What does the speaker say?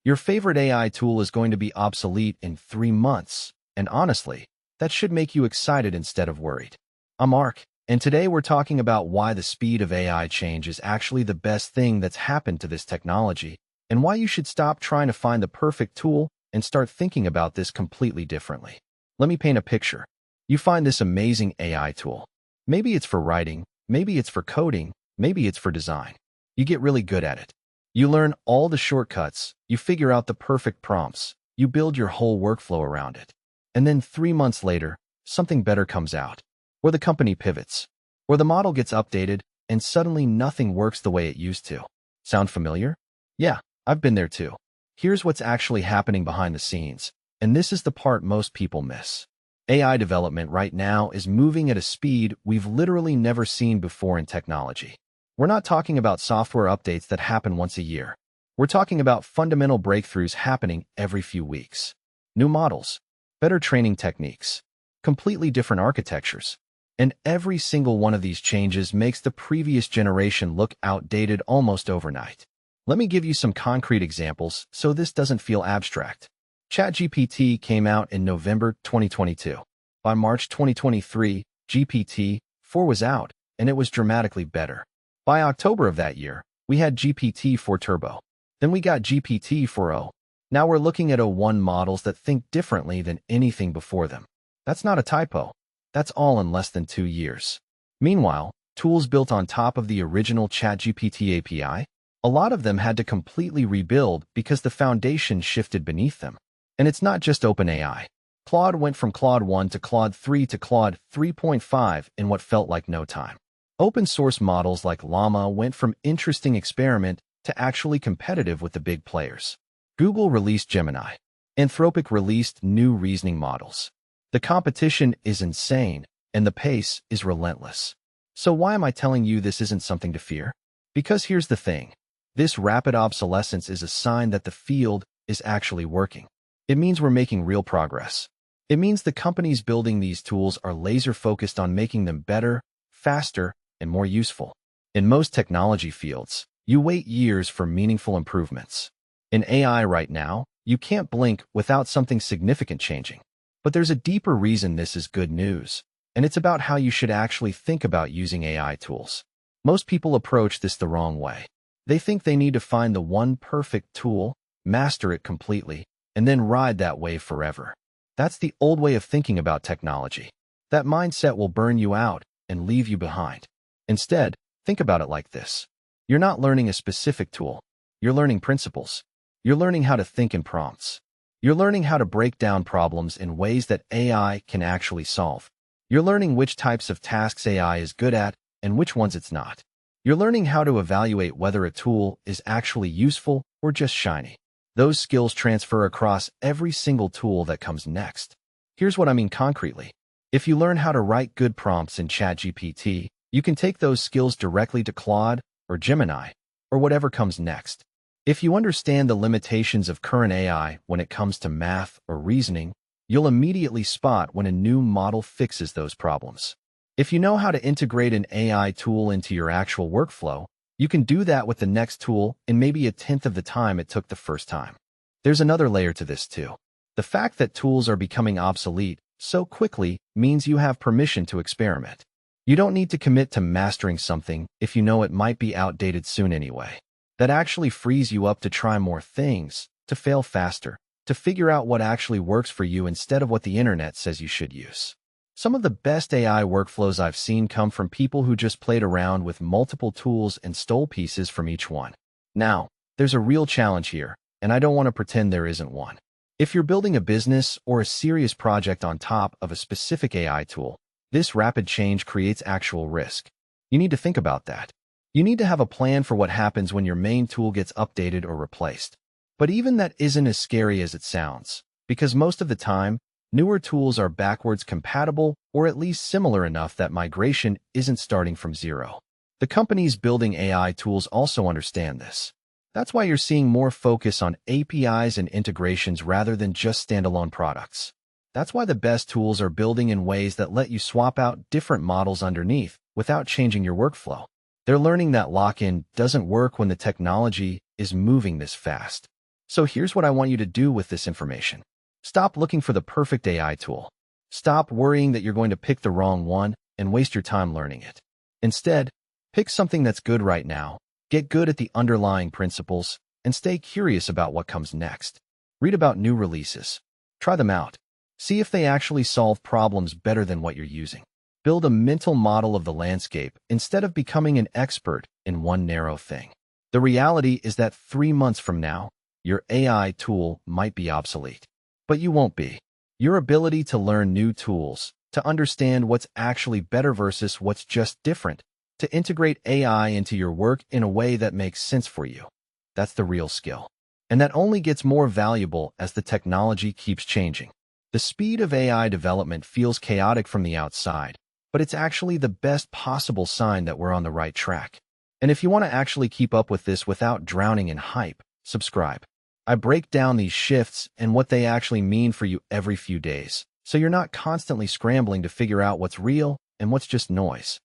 Your favorite AI tool is going to be obsolete in 3 months, and honestly, that should make you excited instead of worried. I'm Mark, and today we're talking about why the speed of AI change is actually the best thing that's happened to this technology, and why you should stop trying to find the perfect tool and start thinking about this completely differently. Let me paint a picture. You find this amazing AI tool. Maybe it's for writing, maybe it's for coding, maybe it's for design. You get really good at it. You learn all the shortcuts, you figure out the perfect prompts, you build your whole workflow around it. And then 3 months later, something better comes out. Or the company pivots. Or the model gets updated, and suddenly nothing works the way it used to. Sound familiar? Yeah, I've been there too. Here's what's actually happening behind the scenes, and this is the part most people miss. AI development right now is moving at a speed we've literally never seen before in technology. We're not talking about software updates that happen once a year. We're talking about fundamental breakthroughs happening every few weeks. New models, better training techniques, completely different architectures. And every single one of these changes makes the previous generation look outdated almost overnight. Let me give you some concrete examples so this doesn't feel abstract. ChatGPT came out in November 2022. By March 2023, GPT-4 was out, and it was dramatically better. By October of that year, we had GPT-4 Turbo. Then we got GPT-4o. Now we're looking at O1 models that think differently than anything before them. That's not a typo. That's all in less than 2 years. Meanwhile, tools built on top of the original ChatGPT API, a lot of them had to completely rebuild because the foundation shifted beneath them. And it's not just OpenAI. Claude went from Claude 1 to Claude 3 to Claude 3.5 in what felt like no time. Open source models like Llama went from interesting experiment to actually competitive with the big players. Google released Gemini. Anthropic released new reasoning models. The competition is insane, and the pace is relentless. So why am I telling you this isn't something to fear? Because here's the thing. This rapid obsolescence is a sign that the field is actually working. It means we're making real progress. It means the companies building these tools are laser-focused on making them better, faster, and more useful. In most technology fields, you wait years for meaningful improvements. In AI right now, you can't blink without something significant changing. But there's a deeper reason this is good news, and it's about how you should actually think about using AI tools. Most people approach this the wrong way. They think they need to find the one perfect tool, master it completely, and then ride that wave forever. That's the old way of thinking about technology. That mindset will burn you out and leave you behind. Instead, think about it like this. You're not learning a specific tool. You're learning principles. You're learning how to think in prompts. You're learning how to break down problems in ways that AI can actually solve. You're learning which types of tasks AI is good at and which ones it's not. You're learning how to evaluate whether a tool is actually useful or just shiny. Those skills transfer across every single tool that comes next. Here's what I mean concretely. If you learn how to write good prompts in ChatGPT, you can take those skills directly to Claude or Gemini or whatever comes next. If you understand the limitations of current AI when it comes to math or reasoning, you'll immediately spot when a new model fixes those problems. If you know how to integrate an AI tool into your actual workflow, you can do that with the next tool in maybe 1/10 of the time it took the first time. There's another layer to this too. The fact that tools are becoming obsolete so quickly means you have permission to experiment. You don't need to commit to mastering something if you know it might be outdated soon anyway. That actually frees you up to try more things, to fail faster, to figure out what actually works for you instead of what the internet says you should use. Some of the best AI workflows I've seen come from people who just played around with multiple tools and stole pieces from each one. Now, there's a real challenge here, and I don't want to pretend there isn't one. If you're building a business or a serious project on top of a specific AI tool, this rapid change creates actual risk. You need to think about that. You need to have a plan for what happens when your main tool gets updated or replaced. But even that isn't as scary as it sounds, because most of the time, newer tools are backwards compatible or at least similar enough that migration isn't starting from zero. The companies building AI tools also understand this. That's why you're seeing more focus on APIs and integrations rather than just standalone products. That's why the best tools are building in ways that let you swap out different models underneath without changing your workflow. They're learning that lock-in doesn't work when the technology is moving this fast. So here's what I want you to do with this information. Stop looking for the perfect AI tool. Stop worrying that you're going to pick the wrong one and waste your time learning it. Instead, pick something that's good right now, get good at the underlying principles, and stay curious about what comes next. Read about new releases. Try them out. See if they actually solve problems better than what you're using. Build a mental model of the landscape instead of becoming an expert in one narrow thing. The reality is that 3 months from now, your AI tool might be obsolete. But you won't be. Your ability to learn new tools, to understand what's actually better versus what's just different, to integrate AI into your work in a way that makes sense for you. That's the real skill. And that only gets more valuable as the technology keeps changing. The speed of AI development feels chaotic from the outside, but it's actually the best possible sign that we're on the right track. And if you want to actually keep up with this without drowning in hype, subscribe. I break down these shifts and what they actually mean for you every few days, so you're not constantly scrambling to figure out what's real and what's just noise.